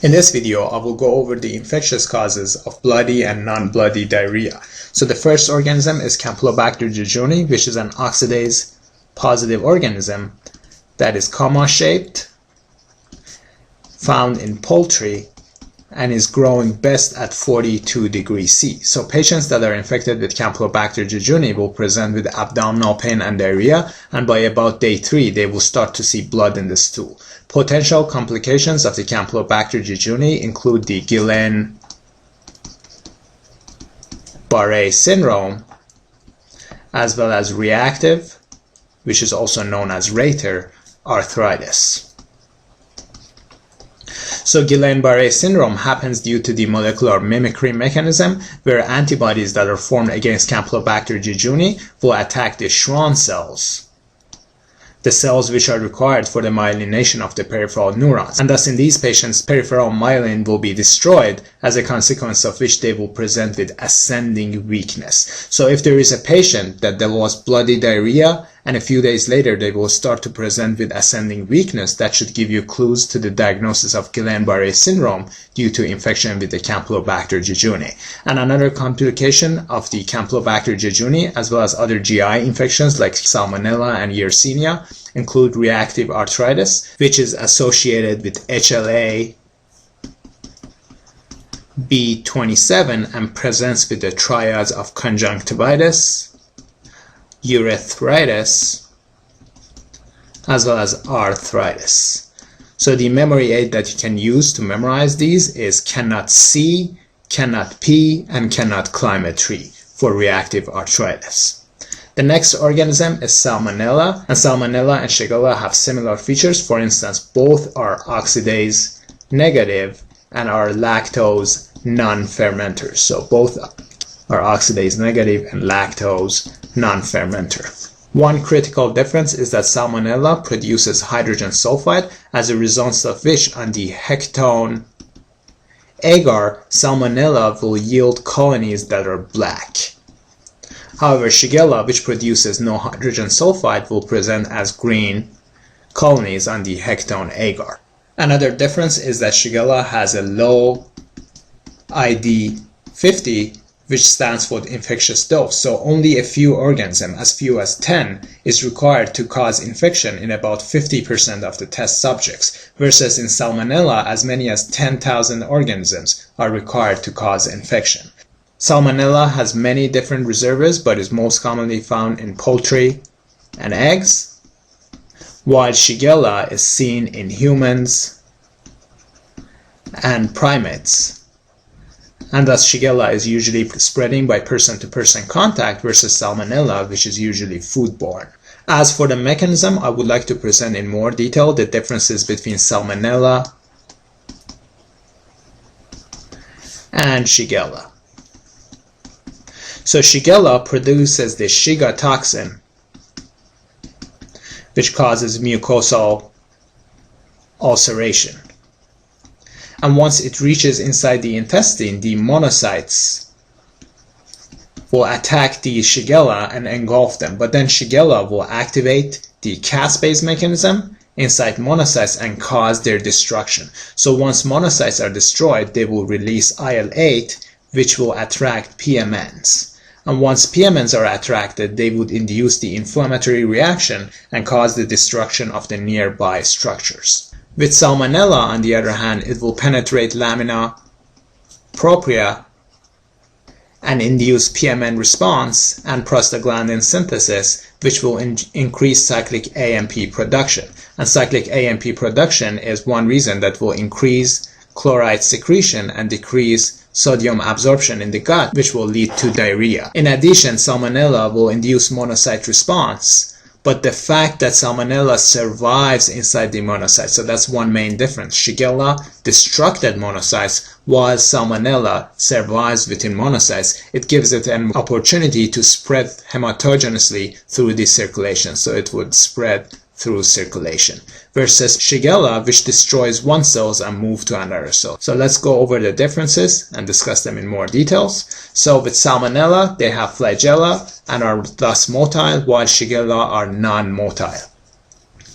In this video, I will go over the infectious causes of bloody and non-bloody diarrhea. So the first organism is Campylobacter jejuni, which is an oxidase positive organism that is comma-shaped, found in poultry, and is growing best at 42 degrees C. So patients that are infected with Campylobacter jejuni will present with abdominal pain and diarrhea, and by about day 3 they will start to see blood in the stool. Potential complications of the Campylobacter jejuni include the Guillain-Barré syndrome, as well as reactive, which is also known as Reiter, arthritis. So Guillain-Barré syndrome happens due to the molecular mimicry mechanism, where antibodies that are formed against Campylobacter jejuni will attack the Schwann cells, the cells which are required for the myelination of the peripheral neurons. And thus in these patients, peripheral myelin will be destroyed, as a consequence of which they will present with ascending weakness. So if there is a patient that develops bloody diarrhea, and a few days later they will start to present with ascending weakness, that should give you clues to the diagnosis of Guillain-Barré syndrome due to infection with the Campylobacter jejuni. And another complication of the Campylobacter jejuni, as well as other GI infections like Salmonella and Yersinia, include reactive arthritis, which is associated with HLA B27 and presents with the triads of conjunctivitis, urethritis, as well as arthritis. So the memory aid that you can use to memorize these is cannot see, cannot pee, and cannot climb a tree for reactive arthritis. The next organism is Salmonella, and Salmonella and Shigella have similar features. For instance, both are oxidase negative and are lactose non-fermenters. So both are oxidase negative and lactose non-fermenter. One critical difference is that Salmonella produces hydrogen sulfide, as a result of which on the hectone agar, Salmonella will yield colonies that are black. However, Shigella, which produces no hydrogen sulfide, will present as green colonies on the hectone agar. Another difference is that Shigella has a low ID50, which stands for the infectious dose, so only a few organisms, as few as 10, is required to cause infection in about 50% of the test subjects, versus in Salmonella, as many as 10,000 organisms are required to cause infection. Salmonella has many different reservoirs, but is most commonly found in poultry and eggs, while Shigella is seen in humans and primates. And thus Shigella is usually spreading by person-to-person contact, versus Salmonella, which is usually foodborne. As for the mechanism, I would like to present in more detail the differences between Salmonella and Shigella. So Shigella produces the Shiga toxin, which causes mucosal ulceration. And once it reaches inside the intestine, the monocytes will attack the Shigella and engulf them. But then Shigella will activate the caspase mechanism inside monocytes and cause their destruction. So once monocytes are destroyed, they will release IL-8, which will attract PMNs. And once PMNs are attracted, they would induce the inflammatory reaction and cause the destruction of the nearby structures. With Salmonella, on the other hand, it will penetrate lamina propria and induce PMN response and prostaglandin synthesis, which will increase cyclic AMP production. And cyclic AMP production is one reason that will increase chloride secretion and decrease sodium absorption in the gut, which will lead to diarrhea. In addition, Salmonella will induce monocyte response, but the fact that Salmonella survives inside the monocytes, so that's one main difference. Shigella destructed monocytes, while Salmonella survives within monocytes. It gives it an opportunity to spread hematogenously through the circulation, so it would spread through circulation, versus Shigella, which destroys one cell and moves to another cell. So let's go over the differences and discuss them in more details. So with Salmonella, they have flagella and are thus motile, while Shigella are non-motile.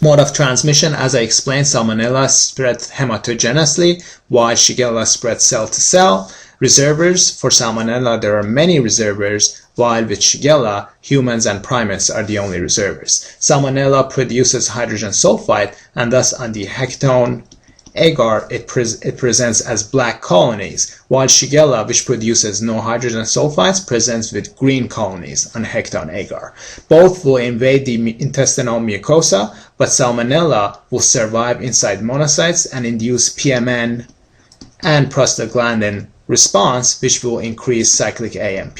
Mode of transmission, as I explained, Salmonella spread hematogenously, while Shigella spread cell to cell. Reservoirs, for Salmonella there are many reservoirs, while with Shigella, humans and primates are the only reservoirs. Salmonella produces hydrogen sulfide, and thus on the hectone agar it presents as black colonies, while Shigella, which produces no hydrogen sulfides, presents with green colonies on hectone agar. Both will invade the intestinal mucosa, but Salmonella will survive inside monocytes and induce PMN and prostaglandin response, which will increase cyclic AMP.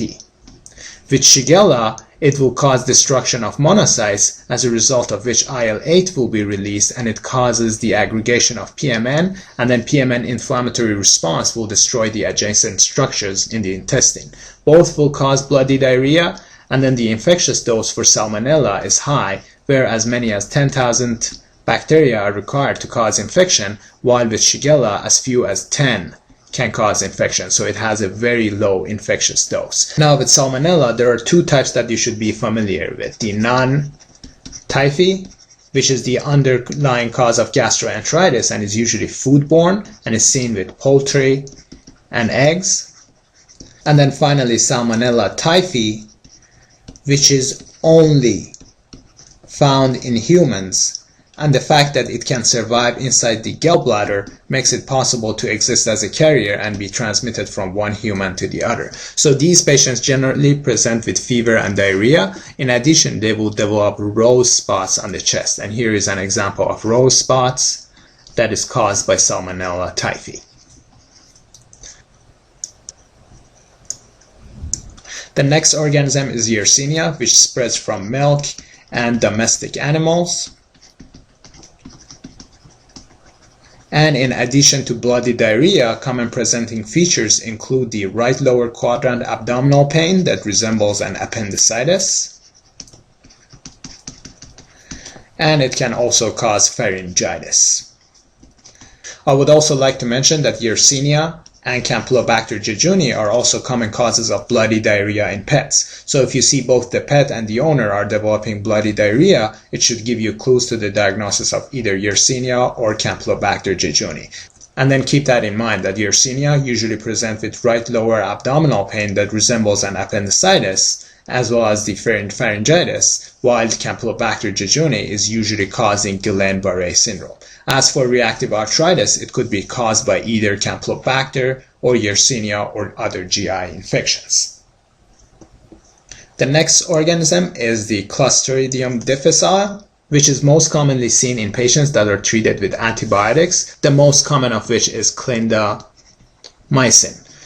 With Shigella, it will cause destruction of monocytes, as a result of which IL-8 will be released, and it causes the aggregation of PMN, and then PMN inflammatory response will destroy the adjacent structures in the intestine. Both will cause bloody diarrhea, and then the infectious dose for Salmonella is high, where as many as 10,000 bacteria are required to cause infection, while with Shigella as few as 10 can cause infection, so it has a very low infectious dose. Now with Salmonella, there are two types that you should be familiar with. The non-typhi, which is the underlying cause of gastroenteritis and is usually foodborne and is seen with poultry and eggs. And then finally Salmonella typhi, which is only found in humans, and the fact that it can survive inside the gallbladder makes it possible to exist as a carrier and be transmitted from one human to the other. So these patients generally present with fever and diarrhea. In addition, they will develop rose spots on the chest, and here is an example of rose spots that is caused by Salmonella typhi. The next organism is Yersinia, which spreads from milk and domestic animals. And in addition to bloody diarrhea, common presenting features include the right lower quadrant abdominal pain that resembles an appendicitis. And it can also cause pharyngitis. I would also like to mention that Yersinia and Campylobacter jejuni are also common causes of bloody diarrhea in pets. So if you see both the pet and the owner are developing bloody diarrhea, it should give you clues to the diagnosis of either Yersinia or Campylobacter jejuni. And then keep that in mind that Yersinia usually present with right lower abdominal pain that resembles an appendicitis, as well as the pharyngitis, while Campylobacter jejuni is usually causing Guillain-Barré syndrome. As for reactive arthritis, it could be caused by either Campylobacter or Yersinia or other GI infections. The next organism is the Clostridium difficile, which is most commonly seen in patients that are treated with antibiotics, the most common of which is clindamycin.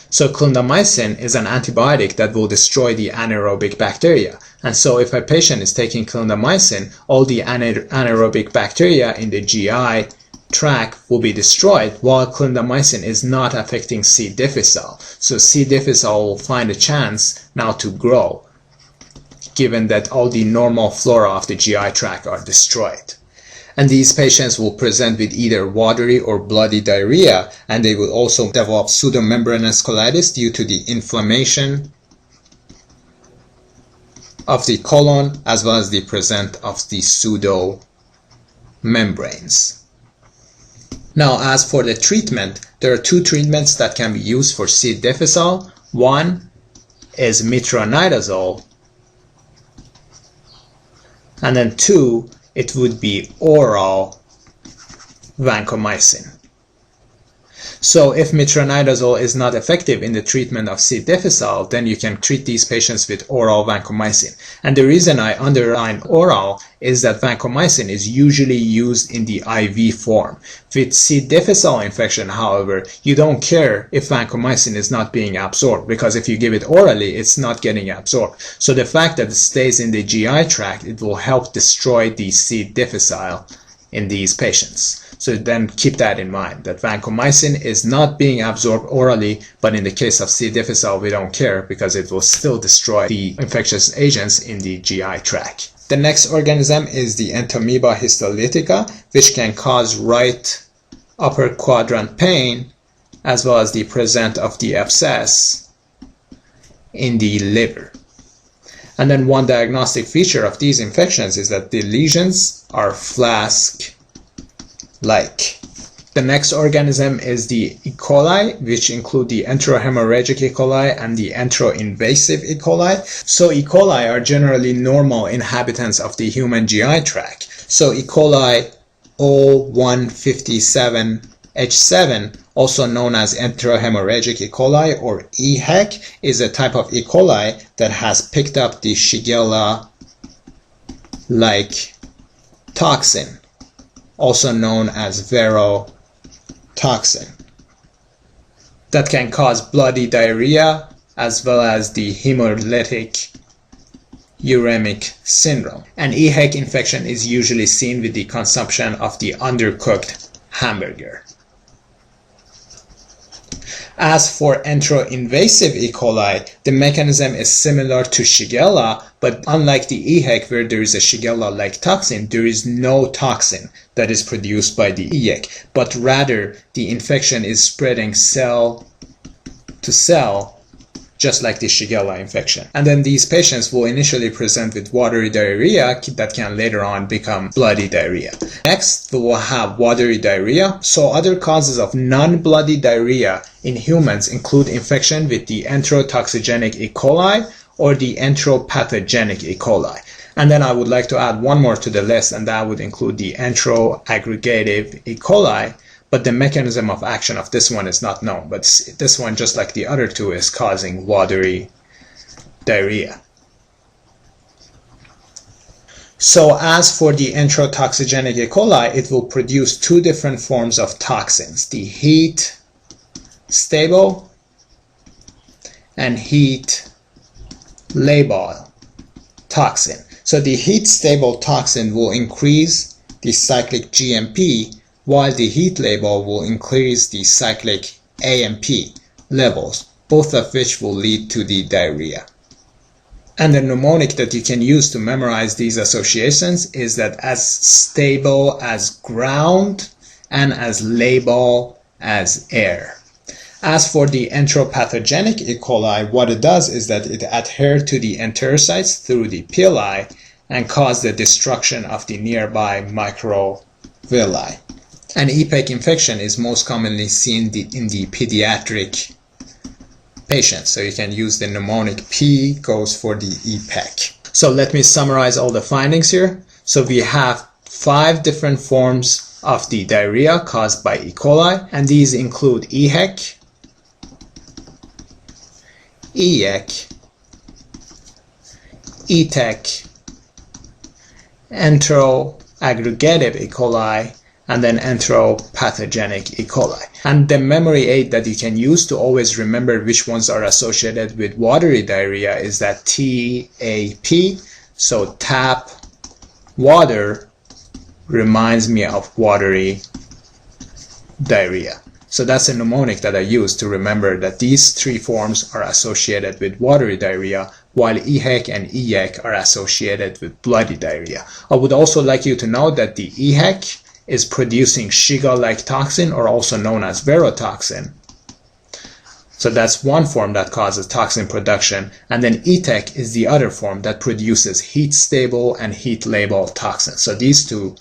So clindamycin is an antibiotic that will destroy the anaerobic bacteria. And so if a patient is taking clindamycin, all the anaerobic bacteria in the GI tract will be destroyed, while clindamycin is not affecting C. difficile. So C. difficile will find a chance now to grow, given that all the normal flora of the GI tract are destroyed. And these patients will present with either watery or bloody diarrhea, and they will also develop pseudomembranous colitis due to the inflammation of the colon, as well as the presence of the pseudomembranes. Now, as for the treatment, there are two treatments that can be used for C. difficile. One is metronidazole, and then two, it would be oral vancomycin. So if metronidazole is not effective in the treatment of C. difficile, then you can treat these patients with oral vancomycin. And the reason I underline oral is that vancomycin is usually used in the IV form. With C. difficile infection, however, you don't care if vancomycin is not being absorbed, because if you give it orally, it's not getting absorbed. So the fact that it stays in the GI tract, it will help destroy the C. difficile in these patients. So then keep that in mind, that vancomycin is not being absorbed orally, but in the case of C. difficile, we don't care because it will still destroy the infectious agents in the GI tract. The next organism is the Entamoeba histolytica, which can cause right upper quadrant pain, as well as the presence of the abscess in the liver. And then one diagnostic feature of these infections is that the lesions are flask-like. The next organism is the E. coli, which include the enterohemorrhagic E. coli and the enteroinvasive E. coli. So E. coli are generally normal inhabitants of the human GI tract. So E. coli O157H7, also known as enterohemorrhagic E. coli or EHEC, is a type of E. coli that has picked up the Shigella-like toxin, also known as toxin, that can cause bloody diarrhea as well as the hemolytic uremic syndrome. An EHEC infection is usually seen with the consumption of the undercooked hamburger. As for enteroinvasive E. coli, the mechanism is similar to Shigella, but unlike the EHEC where there is a Shigella-like toxin, there is no toxin that is produced by the EHEC, but rather the infection is spreading cell to cell, just like the Shigella infection. And then these patients will initially present with watery diarrhea that can later on become bloody diarrhea. Next, we will have watery diarrhea. So other causes of non-bloody diarrhea in humans include infection with the enterotoxigenic E. coli or the enteropathogenic E. coli. And then I would like to add one more to the list, and that would include the enteroaggregative E. coli, but the mechanism of action of this one is not known. But this one, just like the other two, is causing watery diarrhea. So as for the enterotoxigenic E. coli, it will produce two different forms of toxins, the heat stable and heat labile toxin. So the heat stable toxin will increase the cyclic GMP, while the heat labile will increase the cyclic AMP levels, both of which will lead to the diarrhea. And the mnemonic that you can use to memorize these associations is that as stable as ground and as labile as air. As for the enteropathogenic E. coli, what it does is that it adheres to the enterocytes through the pili and cause the destruction of the nearby microvilli. An EPEC infection is most commonly seen in the pediatric patients, so you can use the mnemonic P goes for the EPEC. So let me summarize all the findings here. So we have 5 different forms of the diarrhea caused by E. coli, and these include EHEC, EHEC, ETEC, enteroaggregative E. coli, and then enteropathogenic E. coli. And the memory aid that you can use to always remember which ones are associated with watery diarrhea is that TAP, so tap water, reminds me of watery diarrhea. So that's a mnemonic that I use to remember that these 3 forms are associated with watery diarrhea, while EHEC and EHEC are associated with bloody diarrhea. I would also like you to know that the EHEC is producing Shiga-like toxin, or also known as verotoxin. So that's one form that causes toxin production, and then ETEC is the other form that produces heat-stable and heat-labile toxins. So these two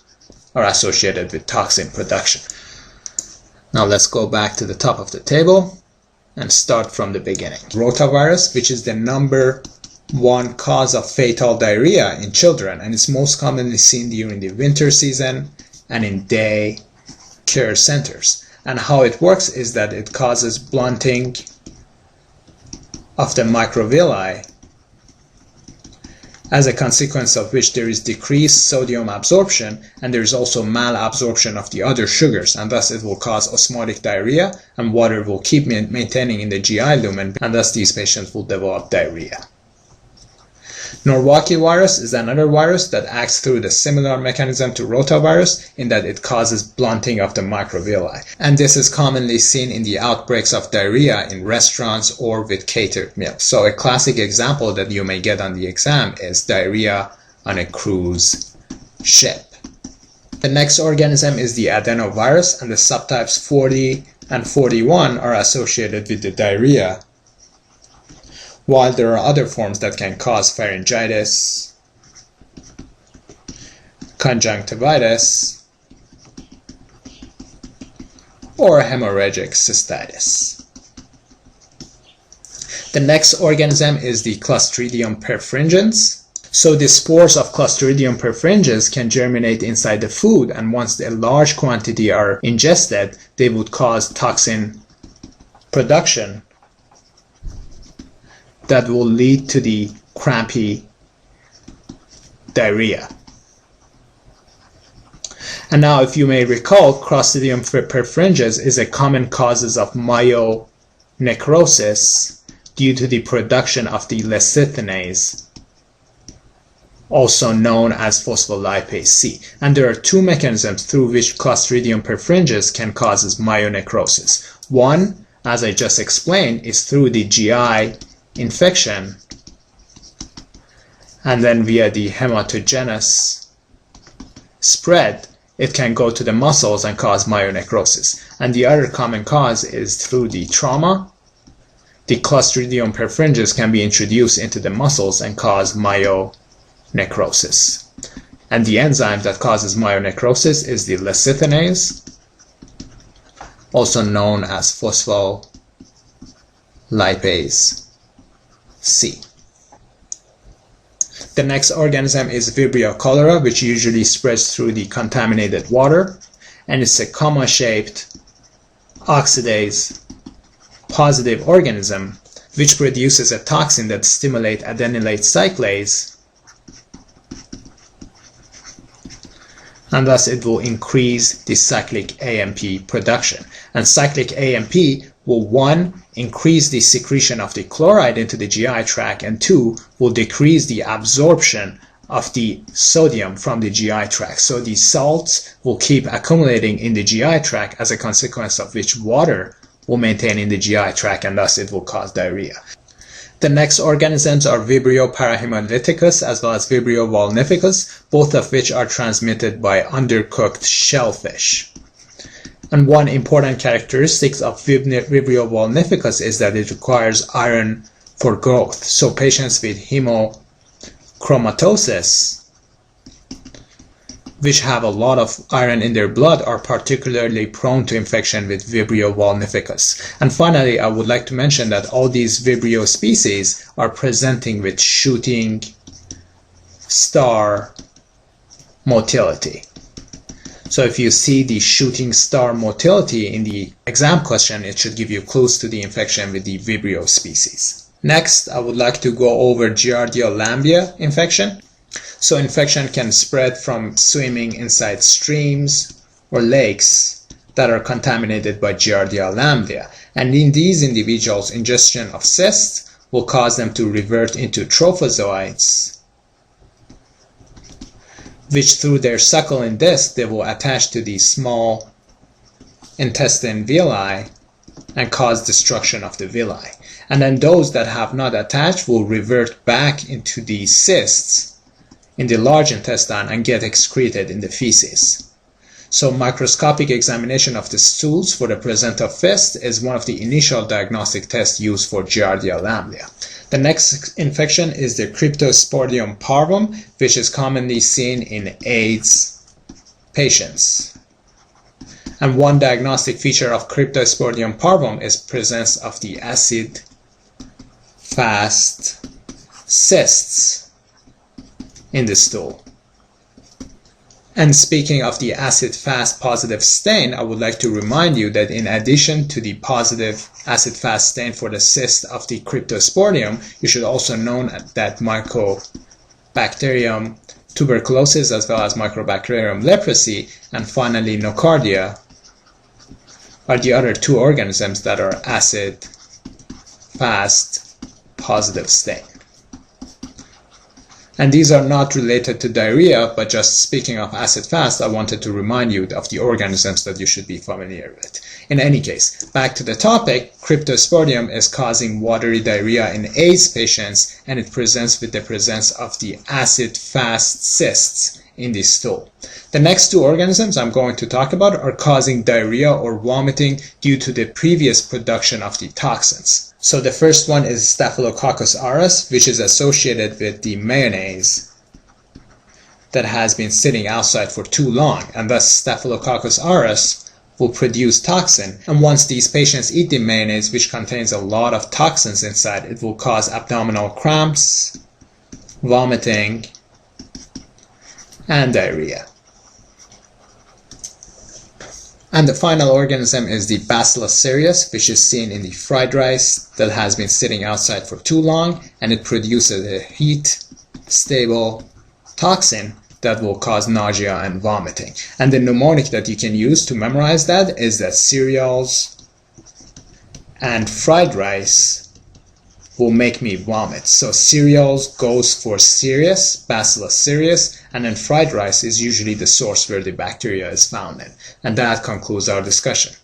are associated with toxin production. Now let's go back to the top of the table and start from the beginning. Rotavirus, which is the #1 cause of fatal diarrhea in children, and it's most commonly seen during the winter season and in day care centers. And how it works is that it causes blunting of the microvilli, as a consequence of which there is decreased sodium absorption, and there is also malabsorption of the other sugars, and thus it will cause osmotic diarrhea, and water will keep maintaining in the GI lumen, and thus these patients will develop diarrhea. Norwalk virus is another virus that acts through the similar mechanism to rotavirus in that it causes blunting of the microvilli. And this is commonly seen in the outbreaks of diarrhea in restaurants or with catered meals. So a classic example that you may get on the exam is diarrhea on a cruise ship. The next organism is the adenovirus, and the subtypes 40 and 41 are associated with the diarrhea, while there are other forms that can cause pharyngitis, conjunctivitis, or hemorrhagic cystitis. The next organism is the Clostridium perfringens. So the spores of Clostridium perfringens can germinate inside the food, and once a large quantity are ingested, they would cause toxin production that will lead to the crampy diarrhea. And now, if you may recall, Clostridium perfringens is a common cause of myonecrosis due to the production of the lecithinase, also known as phospholipase C. And there are two mechanisms through which Clostridium perfringens can cause myonecrosis. One, as I just explained, is through the GI infection, and then via the hematogenous spread, it can go to the muscles and cause myonecrosis. And the other common cause is through the trauma. The Clostridium perfringens can be introduced into the muscles and cause myonecrosis. And the enzyme that causes myonecrosis is the lecithinase, also known as phospholipase C. The next organism is Vibrio cholera, which usually spreads through the contaminated water, and it's a comma-shaped oxidase positive organism which produces a toxin that stimulates adenylate cyclase, and thus it will increase the cyclic AMP production. And cyclic AMP will, 1, increase the secretion of the chloride into the GI tract, and 2, will decrease the absorption of the sodium from the GI tract. So the salts will keep accumulating in the GI tract, as a consequence of which water will maintain in the GI tract, and thus it will cause diarrhea. The next organisms are Vibrio parahemolyticus as well as Vibrio vulnificus, both of which are transmitted by undercooked shellfish. And one important characteristic of Vibrio vulnificus is that it requires iron for growth. So patients with hemochromatosis, which have a lot of iron in their blood, are particularly prone to infection with Vibrio vulnificus. And finally, I would like to mention that all these Vibrio species are presenting with shooting star motility. So if you see the shooting star motility in the exam question, it should give you clues to the infection with the Vibrio species. Next, I would like to go over Giardia lamblia infection. So infection can spread from swimming inside streams or lakes that are contaminated by Giardia lamblia. And in these individuals, ingestion of cysts will cause them to revert into trophozoites, which through their succulent disc, they will attach to the small intestine villi and cause destruction of the villi. And then those that have not attached will revert back into the cysts in the large intestine and get excreted in the feces. So microscopic examination of the stools for the presence of cysts is one of the initial diagnostic tests used for Giardia lamblia. The next infection is the Cryptosporidium parvum, which is commonly seen in AIDS patients. And one diagnostic feature of Cryptosporidium parvum is presence of the acid-fast cysts in the stool. And speaking of the acid-fast positive stain, I would like to remind you that in addition to the positive acid-fast stain for the cyst of the Cryptosporidium, you should also know that Mycobacterium tuberculosis as well as Mycobacterium leprosy and finally Nocardia are the other two organisms that are acid-fast positive stain. And these are not related to diarrhea, but just speaking of acid-fast, I wanted to remind you of the organisms that you should be familiar with. In any case, back to the topic, Cryptosporidium is causing watery diarrhea in AIDS patients, and it presents with the presence of the acid-fast cysts in the stool. The next two organisms I'm going to talk about are causing diarrhea or vomiting due to the previous production of the toxins. So the first one is Staphylococcus aureus, which is associated with the mayonnaise that has been sitting outside for too long, and thus Staphylococcus aureus will produce toxin, and once these patients eat the mayonnaise, which contains a lot of toxins inside, it will cause abdominal cramps, vomiting, and diarrhea. And the final organism is the Bacillus cereus, which is seen in the fried rice that has been sitting outside for too long, and it produces a heat-stable toxin that will cause nausea and vomiting. And the mnemonic that you can use to memorize that is that cereals and fried rice will make me vomit. So cereals goes for cereus, Bacillus cereus, and then fried rice is usually the source where the bacteria is found in. And that concludes our discussion.